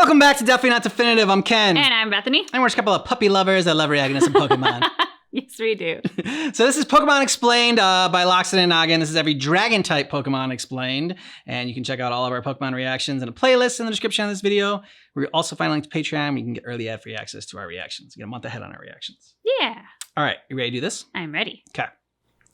Welcome back to Definitely Not Definitive. I'm Ken. And I'm Bethany. And we're just a couple of puppy lovers that love reacting to some Pokemon. Yes, we do. So this is Pokemon Explained by Loxodon and Noggin. This is every Dragon-type Pokemon explained. And you can check out all of our Pokemon reactions in a playlist in the description of this video. We're also find a link to Patreon. You can get early ad-free access to our reactions. You get a month ahead on our reactions. Yeah. All right, you ready to do this? I'm ready. Okay.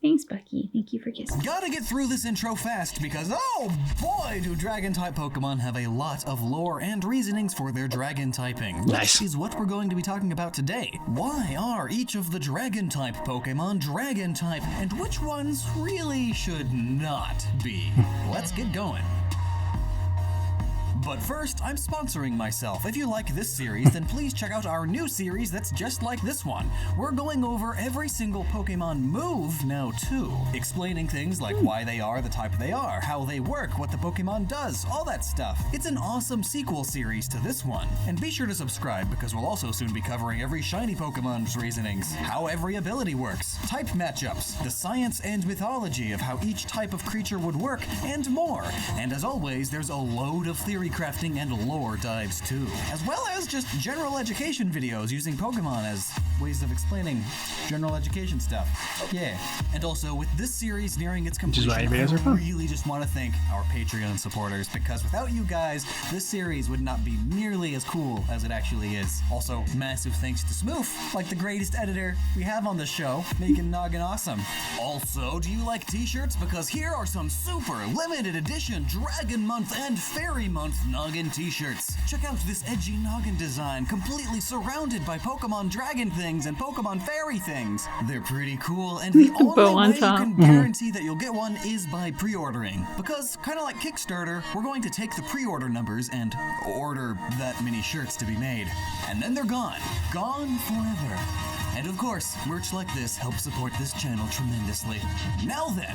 Thanks, Bucky. Thank you for kissing. Gotta get through this intro fast because, oh boy, do Dragon-type Pokemon have a lot of lore and reasonings for their Dragon typing. Nice. Which is what we're going to be talking about today. Why are each of the Dragon-type Pokemon Dragon-type, and which ones really should not be? Let's get going. But first, I'm sponsoring myself. If you like this series, then please check out our new series that's just like this one. We're going over every single Pokemon move now too, explaining things like why they are the type they are, how they work, what the Pokemon does, all that stuff. It's an awesome sequel series to this one. And be sure to subscribe because we'll also soon be covering every shiny Pokemon's reasonings, how every ability works, type matchups, the science and mythology of how each type of creature would work, and more. And as always, there's a load of theory crafting and lore dives too, as well as just general education videos using Pokemon as ways of explaining general education stuff. Yeah. And also, with this series nearing its completion, I really just want to thank our Patreon supporters, because without you guys, this series would not be nearly as cool as it actually is. Also, massive thanks to Smoof, like the greatest editor we have on the show, making Noggin awesome. Also, do you like t-shirts? Because here are some super limited edition Dragon Month and Fairy Month Noggin t-shirts. Check out this edgy Noggin design, completely surrounded by Pokemon Dragon things and Pokemon Fairy things. They're pretty cool, and the only way you can guarantee that you'll get one is by pre-ordering. Because, kind of like Kickstarter, we're going to take the pre-order numbers and order that many shirts to be made. And then they're gone. Gone forever. And of course, merch like this helps support this channel tremendously. Now then,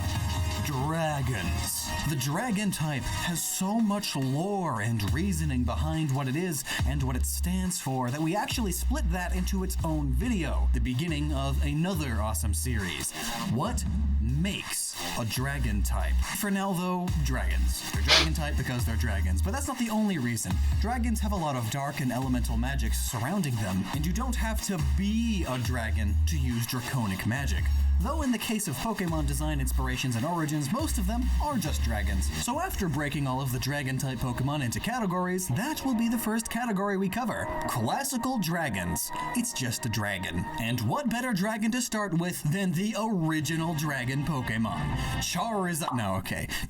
dragons. The dragon type has so much lore and reasoning behind what it is and what it stands for that we actually split that into its own video, the beginning of another awesome series. What makes a dragon type? For now though, dragons. They're dragon type because they're dragons, but that's not the only reason. Dragons have a lot of dark and elemental magic surrounding them, and you don't have to be a dragon to use draconic magic. Though in the case of Pokemon design inspirations and origins, most of them are just dragons. So after breaking all of the dragon-type Pokemon into categories, that will be the first category we cover. Classical dragons. It's just a dragon. And what better dragon to start with than the original dragon Pokemon?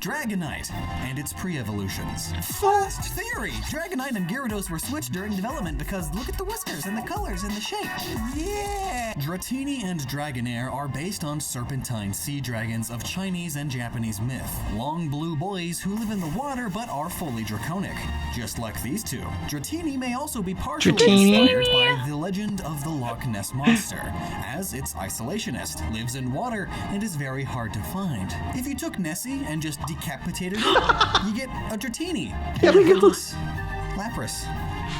Dragonite and its pre-evolutions. Fast theory! Dragonite and Gyarados were switched during development because look at the whiskers and the colors and the shape. Yeah! Dratini and Dragonair are based on serpentine sea dragons of Chinese and Japanese myth. Long blue boys who live in the water but are fully draconic. Just like these two. Dratini may also be partially inspired by the legend of the Loch Ness Monster, as it's isolationist, lives in water, and is very hard to find. If you took Nessie and just decapitated it, you get a Dratini. Here we go. Lapras.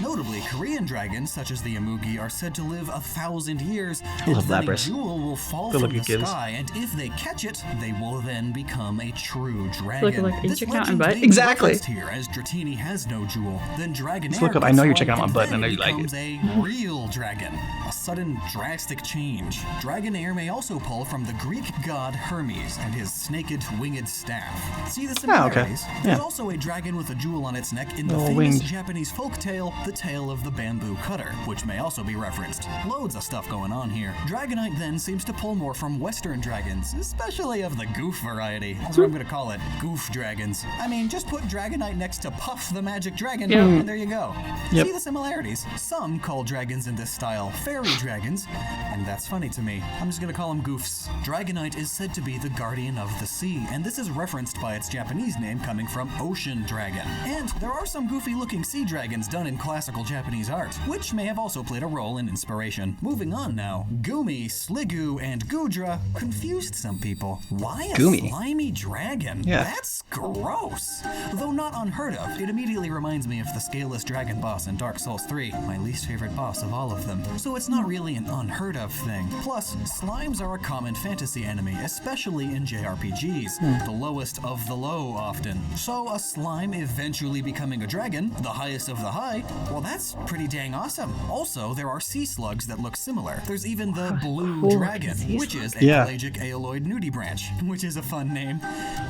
Notably, Korean dragons, such as the Amugi, are said to live 1,000 years, I love and then a Lapras. jewel will fall Good from the looking kids. sky, and if they catch it, they will then become a true dragon. Look, This check out my legend butt. may be Exactly. referenced here, as Dratini has no jewel. Then Dragonair Let's look up. I know you're checking out my and butt, and I then know you like becomes it. a real dragon. A sudden, drastic change. Dragonair may also pull from the Greek god Hermes and his snaked winged staff. See the similarities? Yeah. There's also a dragon with a jewel on its neck in the Oh, famous winged. Japanese folktale, The Tale of the Bamboo Cutter, which may also be referenced. Loads of stuff going on here. Dragonite then seems to pull more from Western dragons, especially of the goof variety. That's what I'm gonna call it, goof dragons. I mean, just put Dragonite next to Puff the Magic Dragon, and there you go. Yep. See the similarities? Some call dragons in this style fairy dragons, and that's funny to me. I'm just gonna call them goofs. Dragonite is said to be the guardian of the sea, and this is referenced by its Japanese name coming from ocean dragon. And there are some goofy looking sea dragons done in classical Japanese art, which may have also played a role in inspiration. Moving on now, Goomy, Sliggoo, and Goodra confused some people. Why a Goomy? slimy dragon? Yeah. That's gross. Though not unheard of, it immediately reminds me of the scaleless dragon boss in Dark Souls 3, my least favorite boss of all of them. So it's not really an unheard of thing. Plus, slimes are a common fantasy enemy, especially in JRPGs, the lowest of the low often. So a slime eventually becoming a dragon, the highest of the high, well, that's pretty dang awesome. Also, there are sea slugs that look similar. There's even the blue cool. dragon, Sea which is a Yeah. pelagic aeoloid nudibranch, which is a fun name.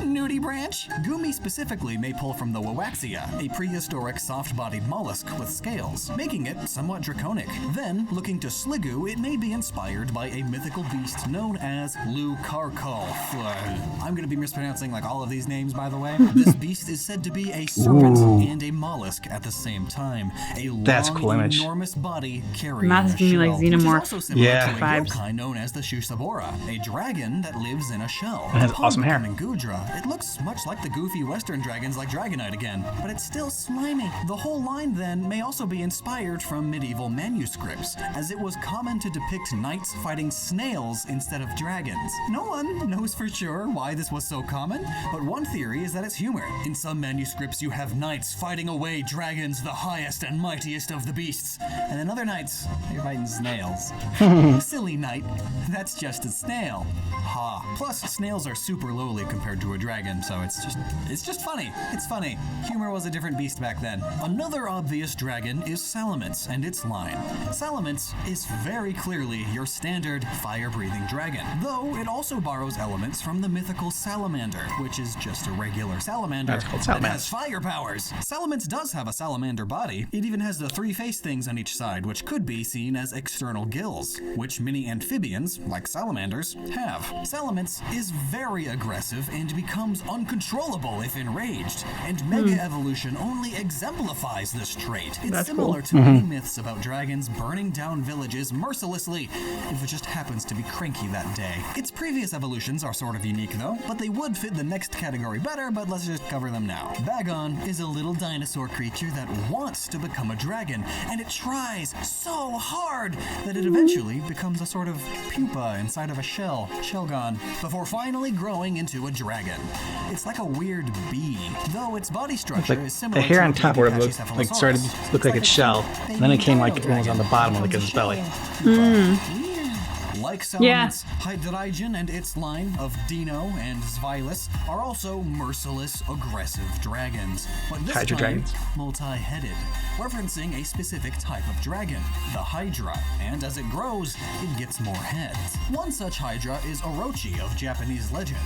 Nudibranch? Gumi specifically may pull from the Wawaxia, a prehistoric soft-bodied mollusk with scales, making it somewhat draconic. Then, looking to Sliggoo, it may be inspired by a mythical beast known as Lucarcal. I'm going to be mispronouncing like all of these names, by the way. This beast is said to be a serpent and a mollusk at the same time. A That's a long, cool image. enormous body carrying Math is a giving me, like, shell, which is xenomorph also similar Yeah. to a vibes. yokai known as the Shusabora, a dragon that lives in a shell. It has Upon awesome hair. becoming Gudra, it looks much like the goofy Western dragons like Dragonite again, but it's still slimy. The whole line then may also be inspired from medieval manuscripts, as it was common to depict knights fighting snails instead of dragons. No one knows for sure why this was so common, but one theory is that it's humor. In some manuscripts you have knights fighting away dragons, the highest and mightiest of the beasts, and in other nights you're fighting snails. Silly knight, that's just a snail. Ha. Plus, snails are super lowly compared to a dragon, so it's just funny. It's funny. Humor was a different beast back then. Another obvious dragon is Salamence and its line. Salamence is very clearly your standard fire-breathing dragon, though it also borrows elements from the mythical Salamander, which is just a regular salamander That's called that Salamence. has fire powers. Salamence does have a salamander body. It even has the three face things on each side, which could be seen as external gills, which many amphibians, like salamanders, have. Salamence is very aggressive and becomes uncontrollable if enraged, and Mega Evolution only exemplifies this trait. It's That's similar to many myths about dragons burning down villages mercilessly if it just happens to be cranky that day. Its previous evolutions are sort of unique though, but they would fit the next category better, but let's just cover them now. Bagon is a little dinosaur creature that wants to become a dragon, and it tries so hard that it eventually becomes a sort of pupa inside of a shell, Shelgon, before finally growing into a dragon. It's like a weird bee, though its body structure Like is similar the hair to on a top baby where it looked like started to look like its shell, and then it came like it was on the bottom, like its belly. Like Yeah. Salamence, Hydreigon and its line of Dino and Zvilus are also merciless, aggressive dragons, but this Hydra time dragons. multi-headed, referencing a specific type of dragon, the Hydra, and as it grows, it gets more heads. One such Hydra is Orochi of Japanese legend,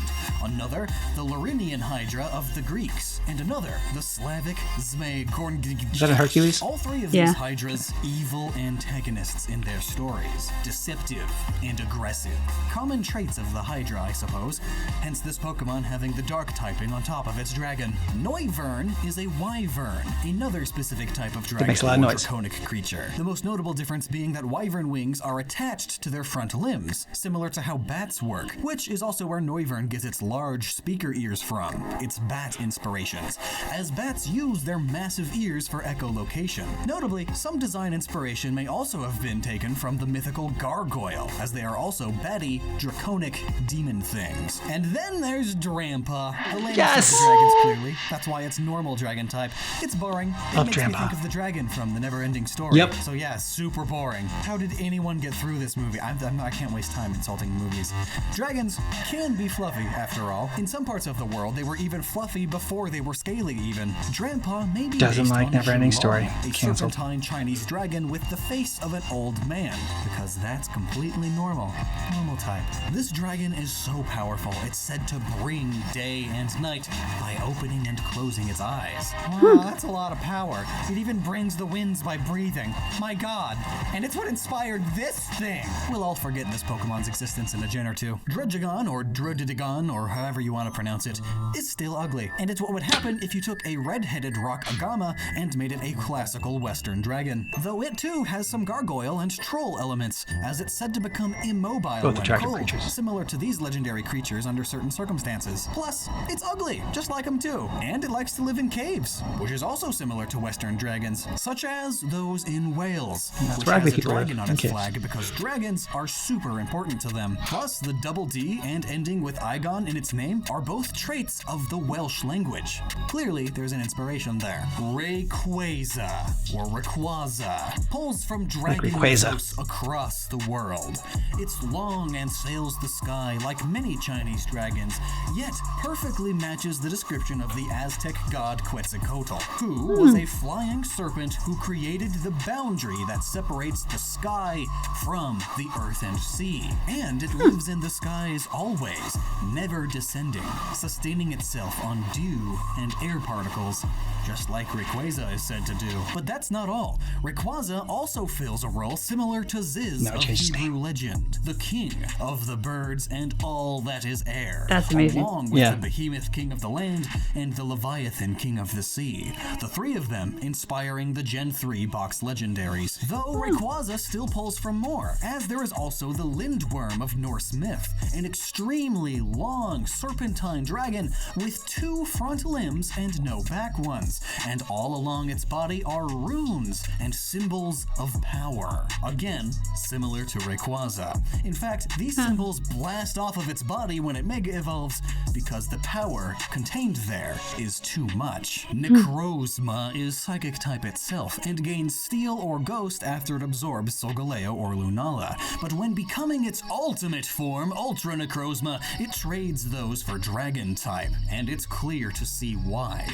another the Larinian Hydra of the Greeks, and another the Slavic Zme Gorngig. Is that a Hercules? All three of Yeah. these Hydras, evil antagonists in their stories, deceptive and aggressive. Common traits of the Hydra, I suppose, hence this Pokemon having the dark typing on top of its dragon. Noivern is a wyvern, another specific type of dragon makes a lot of or noise. draconic creature. The most notable difference being that wyvern wings are attached to their front limbs, similar to how bats work, which is also where Noivern gets its large speaker ears from, its bat inspirations, as bats use their massive ears for echolocation. Notably, some design inspiration may also have been taken from the mythical gargoyle, as they are also batty, draconic demon things. And then there's Drampa, the lamest Yes! of the dragons, clearly. That's why it's normal dragon type. It's boring. It Love makes me Drampa. think of the dragon from the Never-Ending Story. Yep. So yeah, super boring. How did anyone get through this movie? I can't waste time insulting movies. Dragons can be fluffy, after all. In some parts of the world, they were even fluffy before they were scaly even. Drampa may be Doesn't based like on Never-Ending Shenlong, Story. a Cancelled. serpentine Chinese dragon with the face of an old man, because that's completely normal. Normal type. This dragon is so powerful, it's said to bring day and night by opening and closing its eyes. Wow, that's a lot of power. It even brings the winds by breathing. My god. And it's what inspired this thing. We'll all forget this Pokemon's existence in a gen or two. Druddigon, or Druddigon, or however you want to pronounce it, is still ugly. And it's what would happen if you took a red-headed rock Agama and made it a classical Western dragon. Though it too has some gargoyle and troll elements, as it's said to become immobile Both when attractive cold, creatures. similar to these legendary creatures under certain circumstances. Plus, it's ugly, just like them too. And it likes to live in caves, which is also similar to Western dragons, such as those in Wales, which where ugly has a people live, dragon on in its caves. flag because dragons are super important to them. Plus, the double D and ending with Igon in its name are both traits of the Welsh language. Clearly, there's an inspiration there. Rayquaza, or Rayquaza, pulls from dragon Rayquaza. mythos across the world. It's long and sails the sky like many Chinese dragons, yet perfectly matches the description of the Aztec god Quetzalcoatl, who was a flying serpent who created the boundary that separates the sky from the earth and sea. And it lives in the skies always, never descending, sustaining itself on dew and air particles, just like Rayquaza is said to do. But that's not all. Rayquaza also fills a role similar to Ziz Now it of changes Hebrew legend, the king of the birds and all that is air. That's amazing. Along with Yeah. the Behemoth king of the land and the Leviathan king of the sea. The three of them inspiring the Gen 3 box legendaries. Though Rayquaza still pulls from more, as there is also the Lindworm of Norse myth, an extremely long serpentine dragon with 2 front limbs and no back ones, and all along its body are runes and symbols of power. Again, similar to Rayquaza. In fact, these symbols blast off of its body when it mega evolves because the power contained there is too much. Necrozma is psychic type itself and gains steel or ghost after it absorbs Solgaleo or Lunala, but when becoming its ultimate form, Ultra Necrozma, it trades those for dragon type, and it's clear to see why.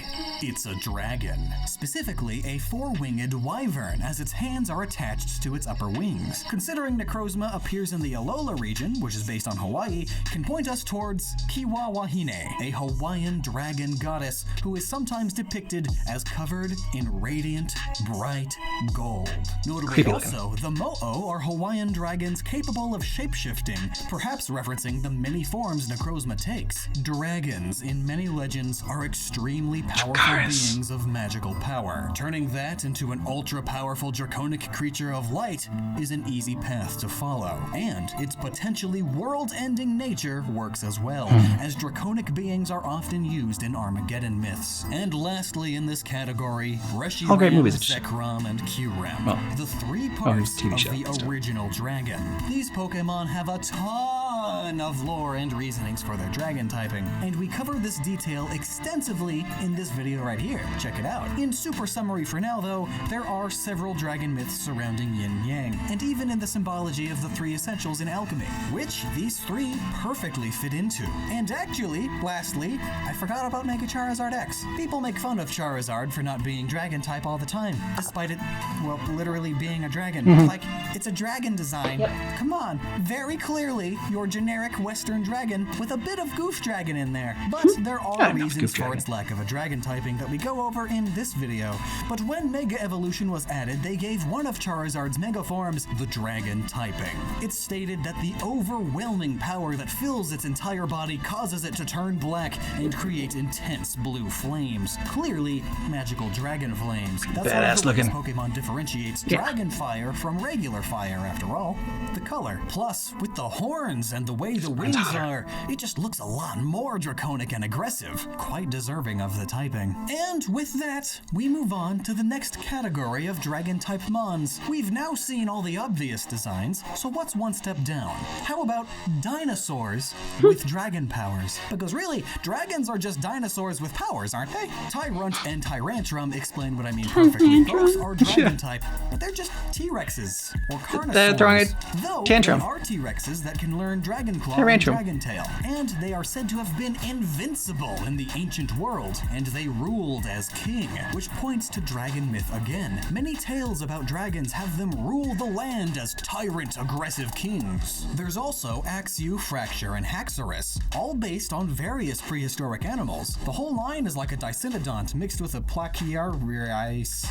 It's a dragon, specifically a 4-winged wyvern, as its hands are attached to its upper wings. Considering Necrozma appears in the Alola region, which is based on Hawaii, can point us towards Kiwawahine, a Hawaiian dragon goddess who is sometimes depicted as covered in radiant, bright gold. Notably Creepy looking. also, the Mo'o are Hawaiian dragons capable of shapeshifting, perhaps referencing the many forms Necrozma takes. Dragons, in many legends, are extremely powerful Dracarys. beings of magical power. Turning that into an ultra-powerful draconic creature of light is an easy path to follow, and its potentially world-ending nature works as well, as draconic beings are often used in Armageddon myths. And lastly in this category, Reshiram, All great movies, it's just- Zekrom, and Kyurem, Well, the 3 parts TV of show, the so. original dragon. These Pokemon have a ton of lore and reasonings for their dragon typing, and we cover this detail extensively in this video right here. Check it out. In super summary for now though, there are several dragon myths surrounding Yin Yang, and even in the symbology of the 3 essentials in alchemy, which these 3 perfectly fit into. And actually, lastly, I forgot about Mega Charizard X. People make fun of Charizard for not being dragon type all the time, despite it, well, literally being a dragon. Like, it's a dragon design. Come on, very clearly your generic Western dragon with a bit of Goof Dragon in there. But there are enough reasons Goof for Dragon. its lack of a dragon typing that we go over in this video. But when Mega Evolution was added, they gave one of Charizard's Mega forms the dragon typing. It's stated that the overwhelming power that fills its entire body causes it to turn black and create intense blue flames. Clearly, magical dragon flames. That's Badass one of the looking. ways Pokemon differentiates dragon fire from regular fire, after all. The color. Plus, with the horns and the way the wings are, it just looks a lot more draconic and aggressive. Quite deserving of the typing. And with that, we move on to the next category of dragon-type mons. We've now seen all the obvious designs, so what's one step down? How about dinosaurs with dragon powers? Because really, dragons are just dinosaurs with powers, aren't they? Tyrunt and Tyrantrum explain what I mean perfectly. Both are dragon type, but they're just T-Rexes or Carnosaurs. They're throwing a Though tantrum. they are T-Rexes that can learn Dragon Claw and Tyrantrum. Dragon Tail, and they are said to have been invincible in the ancient world, and they ruled as king, which points to dragon myth again. Many tales about dragons have them rule the land as tyrant, aggressive kings. There's also Axew, Fracture, and Haxorus, all based on various prehistoric animals. The whole line is like a Dicynodont mixed with a Plachiarius.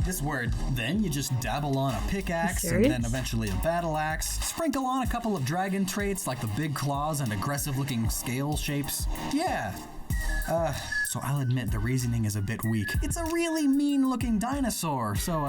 This word. Then you just dabble on a pickaxe and serious? then eventually a battle axe. Sprinkle on a couple of dragon traits like the big claws and aggressive looking scale shapes. Yeah. So I'll admit the reasoning is a bit weak. It's a really mean looking dinosaur, so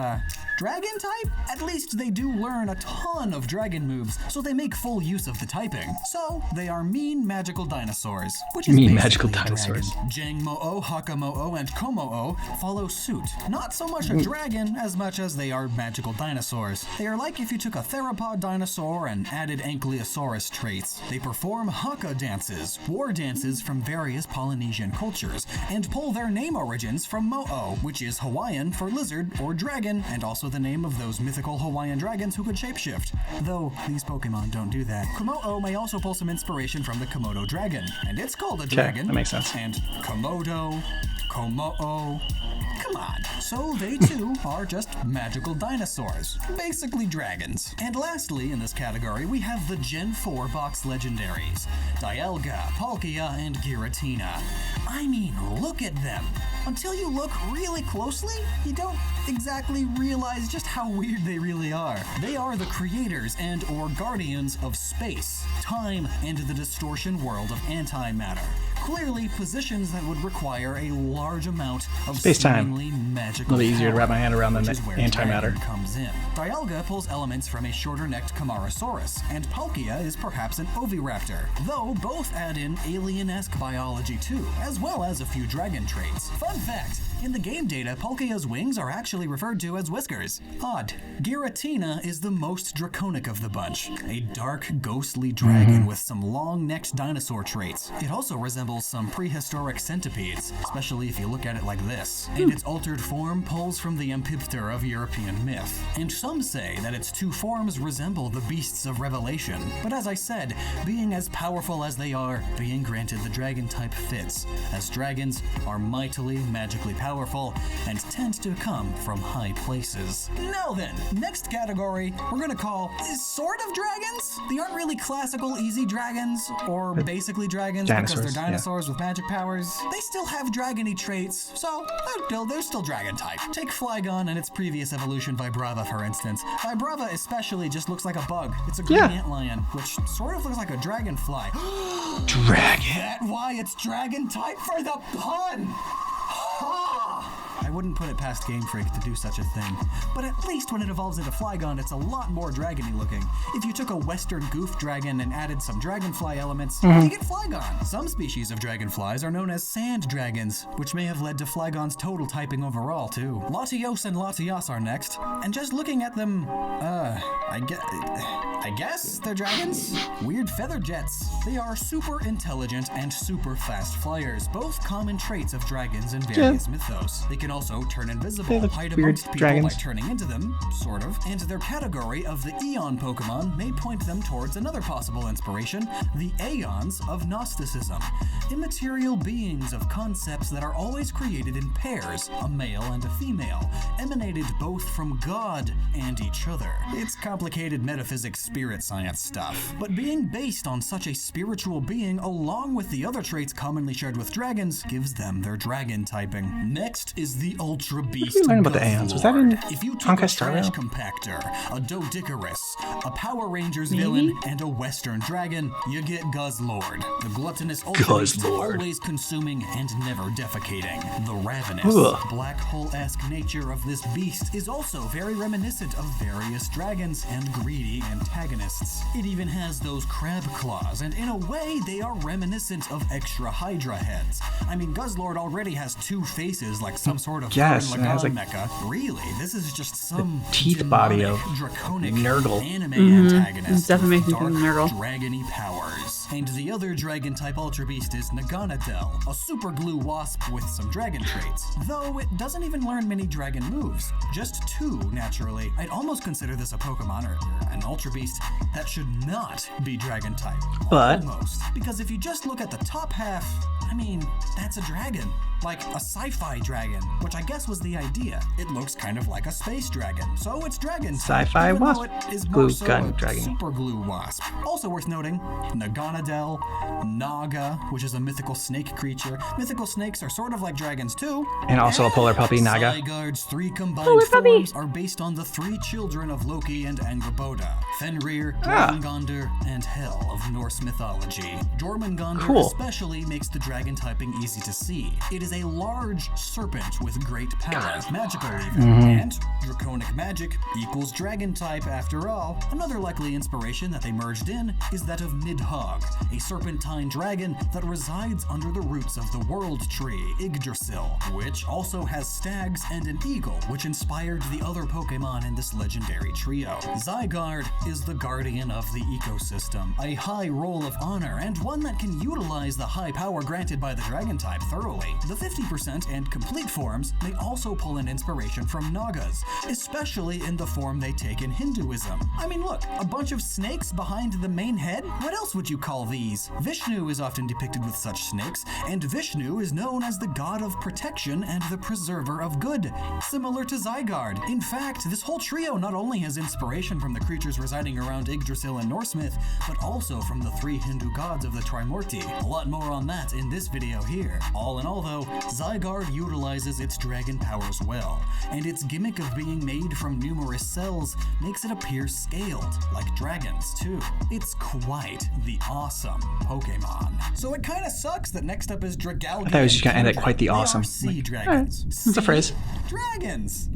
dragon type? At least they do learn a ton of dragon moves, so they make full use of the typing. So they are mean magical dinosaurs, which is Mean basically magical a dragon. dinosaurs. Jangmo-o, Hakamo'o, and Komo-o follow suit. Not so much a dragon as much as they are magical dinosaurs. They are like if you took a theropod dinosaur and added Ankylosaurus traits. They perform Haka dances, war dances from various Polynesian cultures, and pull their name origins from Mo'o, which is Hawaiian for lizard or dragon, and also the name of those mythical Hawaiian dragons who could shapeshift. Though these Pokemon don't do that. Komodo may also pull some inspiration from the Komodo dragon, and it's called a dragon. that makes sense. And Komodo, Komo'o. Come on. So they too are just magical dinosaurs. Basically dragons. And lastly in this category we have the Gen 4 box legendaries. Dialga, Palkia, and Giratina. I mean, look at them. Until you look really closely, you don't exactly realize just how weird they really are. They are the creators and or guardians of space, time, and the distortion world of antimatter. Clearly positions that would require a large amount of Space-time. seemingly magical A little easier to wrap my hand around than which the is where antimatter. Dragon comes in. Dialga pulls elements from a shorter-necked Camarasaurus, and Palkia is perhaps an Oviraptor, though both add in alien-esque biology too, as well as a few dragon traits. Fun fact, in the game data, Palkia's wings are actually referred to as whiskers. Odd. Giratina is the most draconic of the bunch, a dark, ghostly dragon with some long-necked dinosaur traits. It also resembles some prehistoric centipedes, especially if you look at it like this. And its altered form pulls from the Amphipter of European myth. And some say that its two forms resemble the beasts of Revelation. But as I said, being as powerful as they are, being granted the dragon type fits, as dragons are mightily magically powerful and tend to come from high places. Now then, next category we're gonna call sort of dragons. They aren't really classical easy dragons or basically dragons because they're Dinosaurs, yeah. dinosaurs with magic powers. They still have dragony traits, so they're still dragon type. Take Flygon and its previous evolution Vibrava for instance. Vibrava especially just looks like a bug. It's a green Yeah. antlion, which sort of looks like a dragonfly. Dragon. That why it's dragon type for the pun! I wouldn't put it past Game Freak to do such a thing, but at least when it evolves into Flygon, it's a lot more dragony looking. If you took a western goof dragon and added some dragonfly elements, you get Flygon. Some species of dragonflies are known as sand dragons, which may have led to Flygon's total typing overall too. Latios and Latias are next, and just looking at them, I guess they're dragons? Weird feather jets. They are super intelligent and super fast flyers, both common traits of dragons in various mythos. They can also turn invisible, look hide weird amongst people dragons. by turning into them, sort of, and their category of the Eon Pokemon may point them towards another possible inspiration, the Aeons of Gnosticism. Immaterial beings of concepts that are always created in pairs, a male and a female, emanated both from God and each other. It's complicated metaphysics spirit science stuff, but being based on such a spiritual being along with the other traits commonly shared with dragons gives them their dragon typing. Next is the Ultra Beast. learn about the Aeons? Was that in Guzzlord. If you took a Honkai Star trash Rail? compactor, a Doedicurus, a Power Rangers Maybe? villain, and a Western dragon, you get Guzzlord. The gluttonous Ultra Beast, Guzzlord. always consuming and never defecating. The ravenous, Ugh. black hole-esque nature of this beast is also very reminiscent of various dragons and greedy antagonists. It even has those crab claws, and in a way, they are reminiscent of extra Hydra heads. I mean, Guzzlord already has two faces like some sort of Yes, Gurren and it has, Lagann like, mecha. Really, this is just some teeth body demonic, of draconic Nurgle. anime antagonist It definitely with makes me dark, think of Nurgle. dragony powers. And the other dragon-type Ultra Beast is Naganadel, a super glue wasp with some dragon traits. Though it doesn't even learn many dragon moves, just two, naturally. I'd almost consider this a Pokemon or an Ultra Beast that should not be dragon-type. But- Almost. Because if you just look at the top half, I mean, that's a dragon. Like a sci-fi dragon, which I guess was the idea. It looks kind of like a space dragon, so it's dragon type, Sci-fi even though wasp? it is Glue more so gun a dragon. super glue wasp. Also worth noting, Naganadel, Naga, which is a mythical snake creature. Mythical snakes are sort of like dragons too. And also a polar puppy, Naga. Zygarde's three combined Polar puppy. forms are based on the three children of Loki and Angrboda, Fenrir, Jormungandr, and Hel of Norse mythology. Jormungandr Cool. especially makes the dragon typing easy to see. It is a large serpent with great power, magical even, and draconic magic equals dragon type after all. Another likely inspiration that they merged in is that of Nidhogg, a serpentine dragon that resides under the roots of the world tree, Yggdrasil, which also has stags and an eagle, which inspired the other Pokemon in this legendary trio. Zygarde is the guardian of the ecosystem, a high role of honor and one that can utilize the high power granted granted by the dragon type thoroughly, the 50% and complete forms may also pull in inspiration from Nagas, especially in the form they take in Hinduism. I mean, look, a bunch of snakes behind the main head? What else would you call these? Vishnu is often depicted with such snakes, and Vishnu is known as the god of protection and the preserver of good, similar to Zygarde. In fact, this whole trio not only has inspiration from the creatures residing around Yggdrasil and Norse myth, but also from the 3 Hindu gods of the Trimurti. A lot more on that in this video here. All in all though, Zygarde utilizes its dragon powers well, and its gimmick of being made from numerous cells makes it appear scaled, like dragons too. It's quite the awesome Pokemon. So it kinda sucks that next up is Dragalga. I thought it was just gonna end at quite the They are awesome. sea dragons. It's a phrase. Dragons!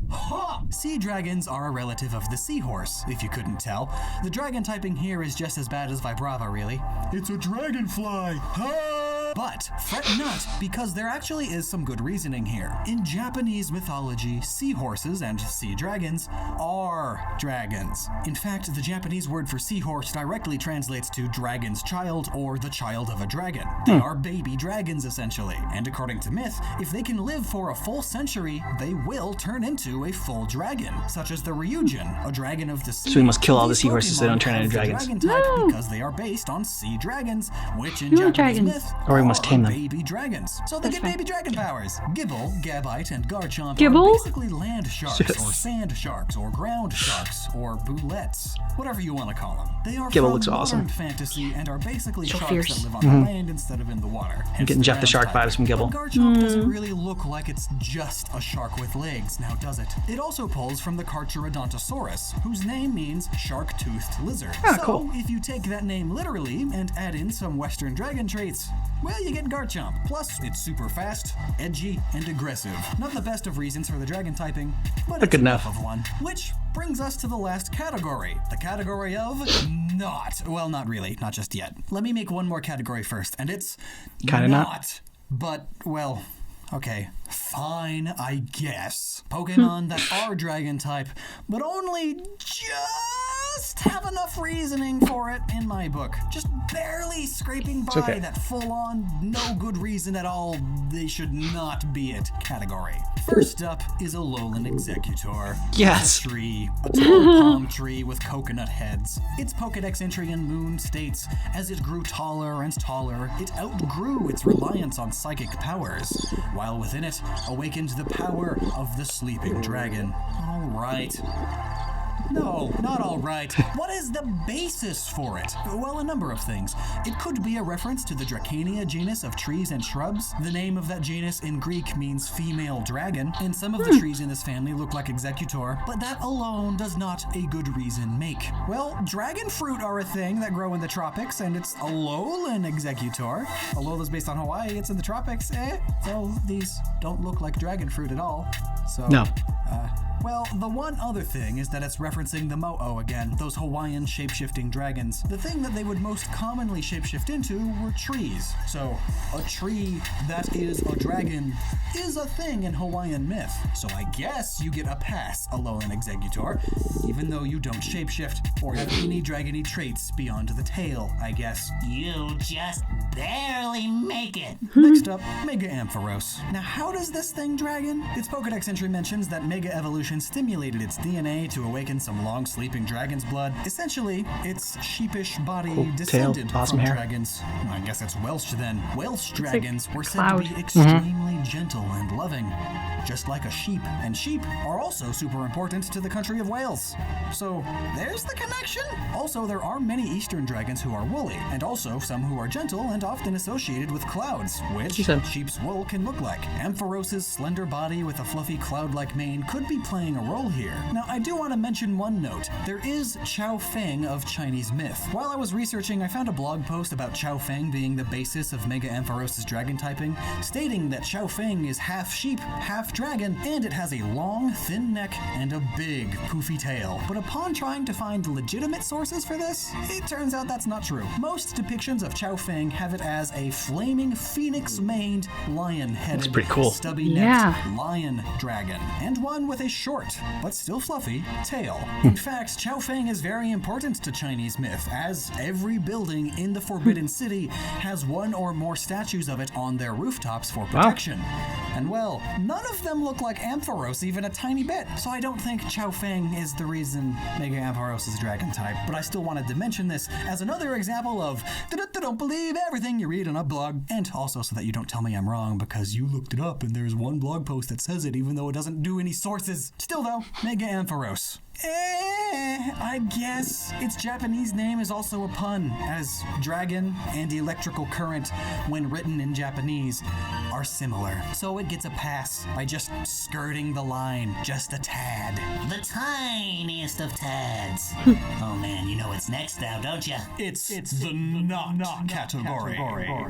Ha! Sea dragons are a relative of the seahorse, if you couldn't tell. The dragon typing here is just as bad as Vibrava, really. It's a dragonfly! Ha! But fret not, because there actually is some good reasoning here. In Japanese mythology, seahorses and sea dragons are dragons. In fact, the Japanese word for seahorse directly translates to dragon's child or the child of a dragon. They are baby dragons, essentially. And according to myth, if they can live for a full century, they will turn into a full dragon, such as the Ryujin, a dragon of the sea. So we must kill all the These seahorses so they don't turn Pokemon into have the dragons. dragon type No. because they are based on sea dragons, which in No Japanese dragons. myth Or we must are tame them. baby dragons. So they That's get fine. baby dragon powers. Gibble, Gabite, and Garchomp are Gibble? basically land sharks Yes. or sand sharks or ground sharks or boulettes, whatever you want to call them. They are Gibble from looks modern awesome. fantasy and are basically So sharks fierce. that live on the land instead of in the water. Hence getting Jeff the ground Shark type. vibes from Gibble. But Garchomp doesn't really look like it's just a shark with legs, now does it? It also pulls from the Carcharodontosaurus, whose name means shark-toothed lizard. Ah, so cool. if you take that name literally and add in some Western dragon traits, well, you get Garchomp. Plus, it's super fast, edgy, and aggressive. Not the best of reasons for the dragon typing, but it's good enough. of one. Which brings us to the last category. The category of not. Well, not really. Not just yet. Let me make one more category first, and it's Kinda not. But, well, okay. Fine, I guess. Pokemon that are dragon type, but only just have enough reasoning for it in my book. Just barely scraping by okay. that full-on, no good reason at all, they should not be it category. First up is Alolan Executor. Yes. A tree, a tall palm tree with coconut heads. Its Pokedex entry in Moon states, as it grew taller and taller, it outgrew its reliance on psychic powers, while within it awakened the power of the sleeping dragon. All right. No, not all right. What is the basis for it? Well, a number of things. It could be a reference to the Dracania genus of trees and shrubs. The name of that genus in Greek means female dragon, and some of the trees in this family look like Executor, but that alone does not a good reason make. Well, dragon fruit are a thing that grow in the tropics, and it's Alolan Executor. Alola's based on Hawaii, it's in the tropics, so these don't look like dragon fruit at all. So, No. Well, the one other thing is that it's referencing the Mo-O again, those Hawaiian shape-shifting dragons. The thing that they would most commonly shapeshift into were trees. So, a tree that is a dragon is a thing in Hawaiian myth. So I guess you get a pass, Alolan Executor, even though you don't shapeshift or have any dragony traits beyond the tail, I guess. You just barely make it. Next up, Mega Ampharos. Now, how does this thing dragon? Its Pokedex entry mentions that Mega Evolution stimulated its DNA to awaken some long-sleeping dragon's blood. Essentially, its sheepish body Cool tail, descended awesome from hair. dragons. I guess it's Welsh then. Welsh like dragons were said Cloud. to be extremely gentle and loving, just like a sheep. And sheep are also super important to the country of Wales. So, there's the connection. Also, there are many eastern dragons who are woolly, and also some who are gentle and often associated with clouds, which She said. sheep's wool can look like. Ampharos' slender body with a fluffy cloud-like mane could be playing a role here. Now, I do want to mention one note. There is Chao Feng of Chinese myth. While I was researching, I found a blog post about Chao Feng being the basis of Mega Ampharos' dragon typing, stating that Chao Feng is half sheep, half dragon, and it has a long, thin neck and a big, poofy tail. But upon trying to find legitimate sources for this, it turns out that's not true. Most depictions of Chao Feng have it as a flaming phoenix-maned, lion-headed, pretty cool. stubby-necked Yeah. lion dragon. And while one with a short, but still fluffy, tail. In fact, Chao Feng is very important to Chinese myth, as every building in the Forbidden City has one or more statues of it on their rooftops for protection. And well, none of them look like Ampharos even a tiny bit, so I don't think Chao Feng is the reason Mega Ampharos is a dragon type. But I still wanted to mention this as another example of don't believe everything you read on a blog, and also so that you don't tell me I'm wrong because you looked it up and there's one blog post that says it even though it doesn't do any sources. Still though, Mega Ampharos. I guess its Japanese name is also a pun, as dragon and electrical current, when written in Japanese, are similar. So it gets a pass by just skirting the line just a tad. The tiniest of tads. Oh man, you know what's next now, don't you? It's the not category.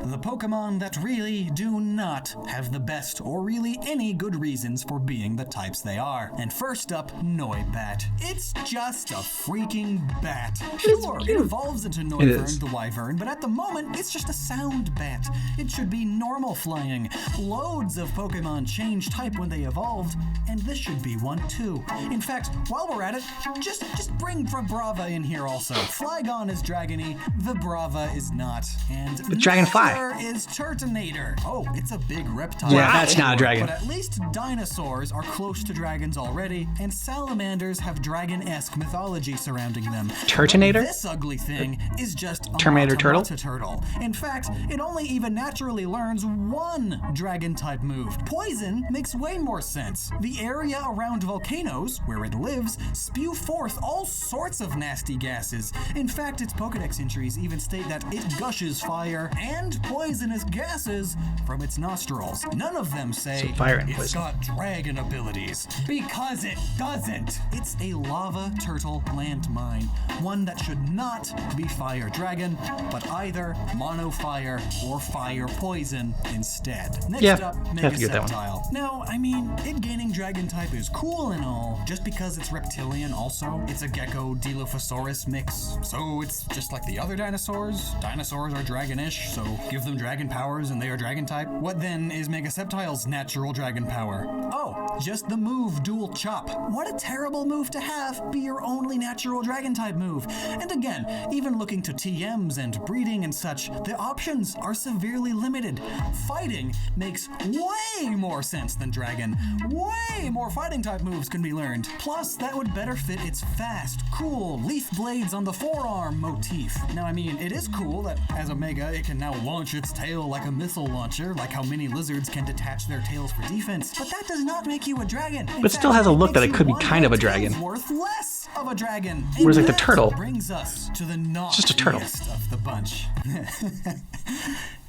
The Pokemon that really do not have the best or really any good reasons for being the types they are. And first up, Noibat. It's just a freaking bat. Sure, it evolves into Noivern the Wyvern, but at the moment, it's just a sound bat. It should be normal flying. Loads of Pokemon change type when they evolved, and this should be one too. In fact, while we're at it, just bring Vibrava in here also. Flygon is dragony, Vibrava is not. And But Dragonfly. neither is Turtonator. Oh, it's a big reptile. Yeah, that's not a dragon. But at least dinosaurs are close to dragons already, and salamanders have dragon-esque mythology surrounding them. Turtonator? But this ugly thing is just a Terminator turtle? turtle. In fact, it only even naturally learns one dragon-type move. Poison makes way more sense. The area around volcanoes, where it lives, spew forth all sorts of nasty gases. In fact, its Pokedex entries even state that it gushes fire and poisonous gases from its nostrils. None of them say So fire and it's poison. got dragon abilities, because it doesn't. It's a lava turtle landmine, one that should not be fire dragon, but either mono fire or fire poison instead. Next Yeah, up, I have to get that one. Megaseptile. Now, I mean, it gaining dragon type is cool and all, just because it's reptilian also. It's a gecko Dilophosaurus mix, so it's just like the other dinosaurs. Dinosaurs are dragonish, so give them dragon powers and they are dragon type. What then is Megaseptile's natural dragon power? Oh, just the move Dual Chop. What a terrible move to have be your only natural dragon type move. And again, even looking to TMs and breeding and such, the options are severely limited. Fighting makes way more sense than dragon. Way more fighting type moves can be learned. Plus, that would better fit its fast, cool, leaf blades on the forearm motif. Now, I mean, it is cool that as a Mega, it can now launch its tail like a missile launcher, like how many lizards can detach their tails for defense. But that does not make you a dragon. In But it still fact, has a look that makes it could be you one kind of a tail's dragon. worth less of a dragon. Whereas, like, the And turtle, that brings us to the just a turtle. naughtiest of the bunch.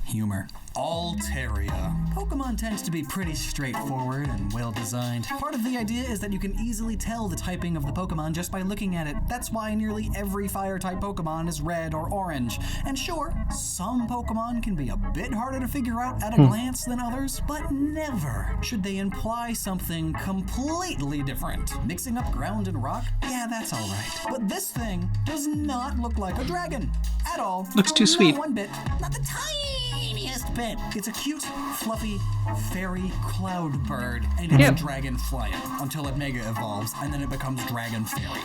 Humor. Altaria. Pokemon tends to be pretty straightforward and well designed. Part of the idea is that you can easily tell the typing of the Pokemon just by looking at it. That's why nearly every fire type Pokemon is red or orange. And sure, some Pokemon can be a bit harder to figure out at a glance than others, but never should they imply something completely different. Mixing up ground and rock? Yeah, that's alright. But this thing does not look like a dragon at all. Looks too sweet. Not one bit. Not the tiniest bit. It's a cute, fluffy, fairy cloud bird, and it's a dragon flying until it mega evolves, and then it becomes dragon fairy.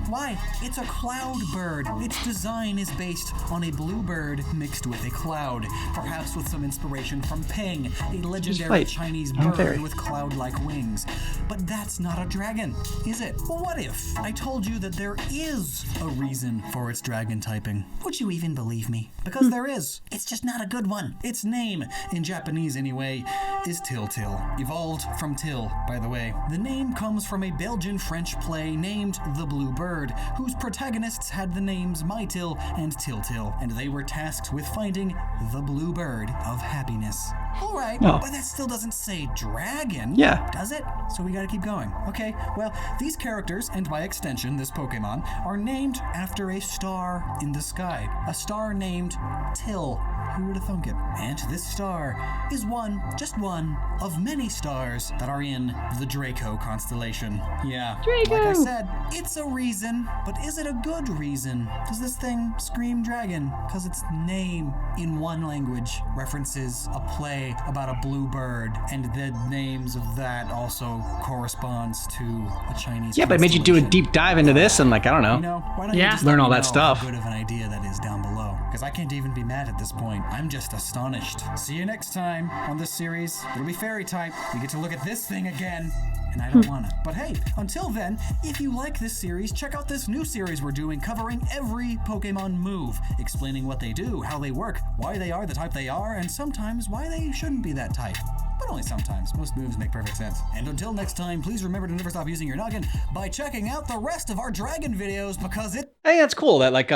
Why? It's a cloud bird. Its design is based on a bluebird mixed with a cloud, perhaps with some inspiration from Peng, a legendary right. Chinese I'm bird fairy. with cloud-like wings. But that's not a dragon, is it? Well, what if I told you that there is a reason for its dragon typing? Would you even believe me? Because there is. It's just not a good one. Its name, in Japanese anyway, is Tiltil. Evolved from Till, by the way. The name comes from a Belgian-French play named The Blue Bird, whose protagonists had the names Mytil and Tiltil, and they were tasked with finding the blue bird of happiness. Alright, Oh. but that still doesn't say dragon. Yeah. Does it? So we gotta keep going. Okay, well, these characters, and by extension this Pokemon, are named after a star in the sky. A star named Till. Who would have thunk it? And this star is one, just one, of many stars that are in the Draco constellation. Yeah, Draco! like I said, it's a reason, but is it a good reason? Does this thing scream dragon? Because its name in one language references a play say about a blue bird, and the names of that also corresponds to a Chinese Yeah, but it made you do a constellation. deep dive into this and, like, I don't know. You know, why don't Yeah. you just Learn let all me that know stuff. How good of an idea that is down below, because I can't even be mad at this point. I'm just astonished. See you next time on this series. It'll be fairy type. We get to look at this thing again, and I don't wanna. But hey, until then, if you like this series, check out this new series we're doing covering every Pokemon move, explaining what they do, how they work, why they are the type they are, and sometimes why they shouldn't be that type. But only sometimes. Most moves make perfect sense. And until next time, please remember to never stop using your noggin by checking out the rest of our dragon videos, because it I think that's cool that, like,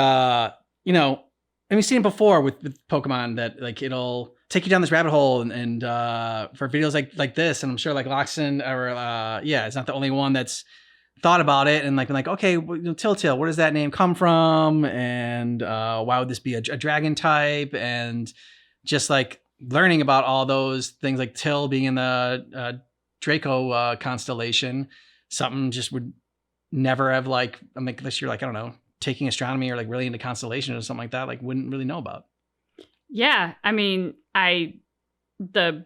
you know, and we've seen it before with Pokemon that, like, it'll take you down this rabbit hole and for videos like this, and I'm sure like Loxton or yeah, it's not the only one that's thought about it and like been like, okay, well, you know, Tiltil, where does that name come from, and why would this be a dragon type, and just like learning about all those things, like Till being in the Draco constellation, something just would never have, like, I'm like, unless you're like, I don't know, taking astronomy or like really into constellation or something like that, like wouldn't really know about. Yeah, I mean, the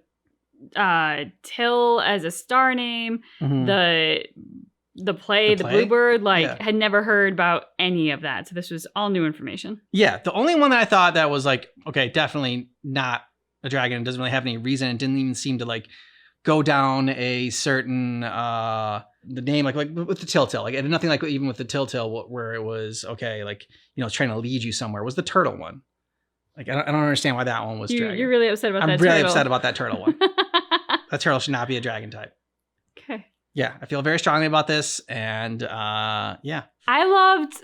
Till as a star name, the play, the Bluebird, like, Yeah. had never heard about any of that. So this was all new information. Yeah, the only one that I thought that was like, okay, definitely not a dragon, doesn't really have any reason, it didn't even seem to like go down a certain the name, like with the Tiltil, like, and nothing like even with the Tiltil where it was okay, like, you know, trying to lead you somewhere, was the turtle one. Like, I don't understand why that one was dragon. You're really upset about I'm that really turtle. upset about that turtle one. That turtle should not be a dragon type. Okay. Yeah, I feel very strongly about this, and yeah. I loved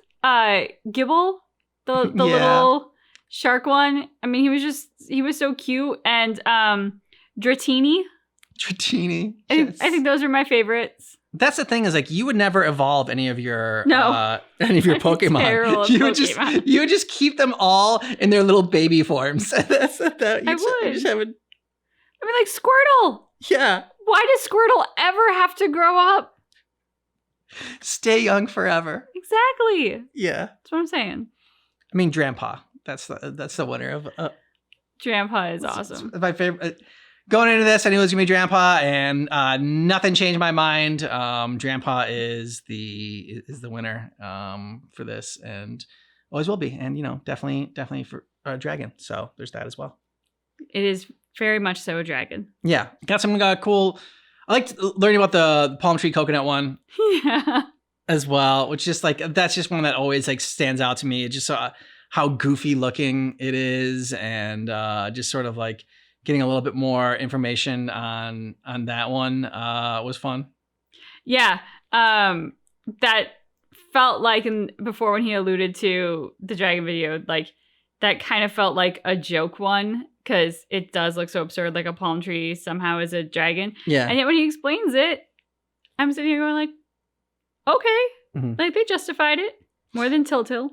Gibble, the Yeah. little shark one. I mean, he was so cute. And Dratini. Dratini. I think those are my favorites. That's the thing, is like you would never evolve any of your No. Pokemon. Terrible at You would Pokemon. you would just keep them all in their little baby forms. That's that. I would. Just have a, I mean, like Squirtle. yeah, Why does Squirtle ever have to grow up? stay young forever. Exactly. Yeah, That's what I'm saying. I mean, Drampa. That's the winner of. Drampa is awesome. My favorite. Going into this, I knew it was gonna be Drampa, and nothing changed my mind. Drampa is the winner for this, and always will be, and you know, definitely for dragon. So there's that as well. It is very much so a dragon. Yeah, got some cool. I liked learning about the palm tree coconut one Yeah. as well, which just like that's just one that always like stands out to me. It just how goofy looking it is, and just sort of like getting a little bit more information on that one was fun. Yeah. That felt like before when he alluded to the dragon video, like that kind of felt like a joke one, because it does look so absurd, like a palm tree somehow is a dragon. Yeah, And yet when he explains it, I'm sitting here going like, okay, Mhm. like they justified it more than Tiltil.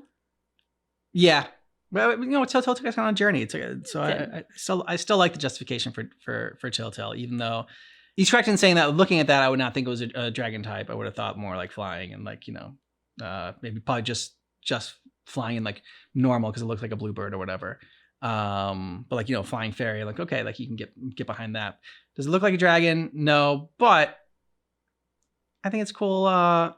yeah. Well, you know, Tiltil took us on a journey. So Did. I still like the justification for Tiltil, even though he's correct in saying that. Looking at that, I would not think it was a dragon type. I would have thought more like flying and like, you know, maybe probably just flying in like normal because it looks like a bluebird or whatever. But like, you know, flying fairy, like okay, like you can get behind that. Does it look like a dragon? No, but I think it's cool.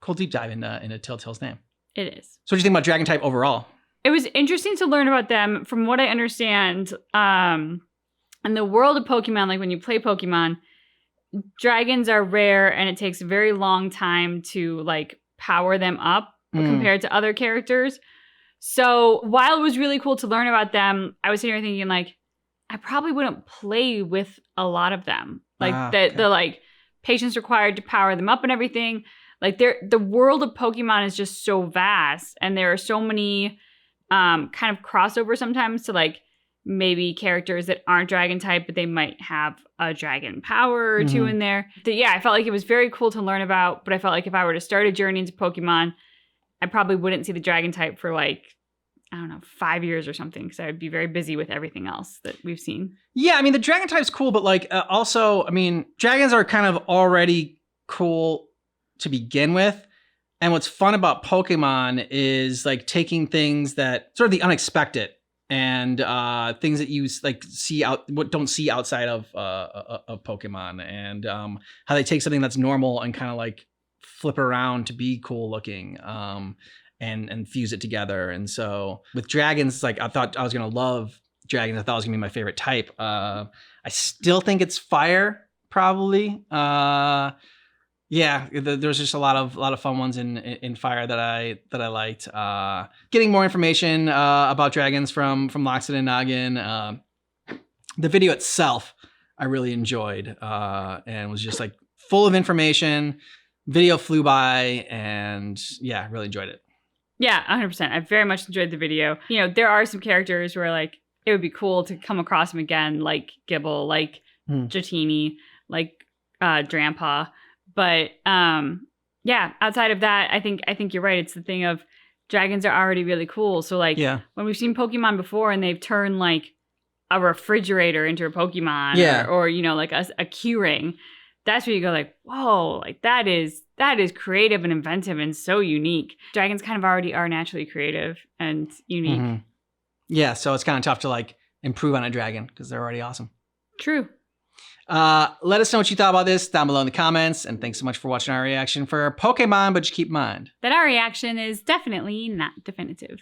Cool deep dive into Tiltil's name. It is. So what do you think about dragon type overall? It was interesting to learn about them. From what I understand, in the world of Pokemon, like when you play Pokemon, dragons are rare and it takes a very long time to like power them up compared to other characters. So while it was really cool to learn about them, I was sitting here thinking like, I probably wouldn't play with a lot of them. Like the like patience required to power them up and everything. Like the world of Pokemon is just so vast, and there are so many kind of crossover sometimes to like maybe characters that aren't dragon type, but they might have a dragon power or two in there. Yeah, I felt like it was very cool to learn about, but I felt like if I were to start a journey into Pokemon, I probably wouldn't see the dragon type for like, I don't know, 5 years or something, because I would be very busy with everything else that we've seen. Yeah, I mean, the dragon type's cool, but like also, I mean, dragons are kind of already cool to begin with. And what's fun about Pokemon is like taking things that sort of the unexpected and things that you like see what don't see outside of Pokemon, and how they take something that's normal and kind of like flip it around to be cool looking, and fuse it together. And so with dragons, like I thought I was gonna love dragons. I thought it was gonna be my favorite type. I still think it's fire, probably. Yeah, there's just a lot of fun ones in fire that I liked. Getting more information about dragons from Loxodon and Noggin. The video itself I really enjoyed, and was just like full of information. Video flew by, and yeah, really enjoyed it. Yeah, 100%. I very much enjoyed the video. You know, there are some characters where like it would be cool to come across them again, like Gibble, like Dratini, like Drampa. But yeah, outside of that, I think you're right. It's the thing of dragons are already really cool. So like when we've seen Pokemon before and they've turned like a refrigerator into a Pokemon, or you know, like a keyring, that's where you go like, whoa, like that is creative and inventive and so unique. Dragons kind of already are naturally creative and unique. Mm-hmm. Yeah, so it's kind of tough to like improve on a dragon because they're already awesome. True. Let us know what you thought about this down below in the comments, and thanks so much for watching our reaction for Pokemon, but just keep in mind that our reaction is definitely not definitive.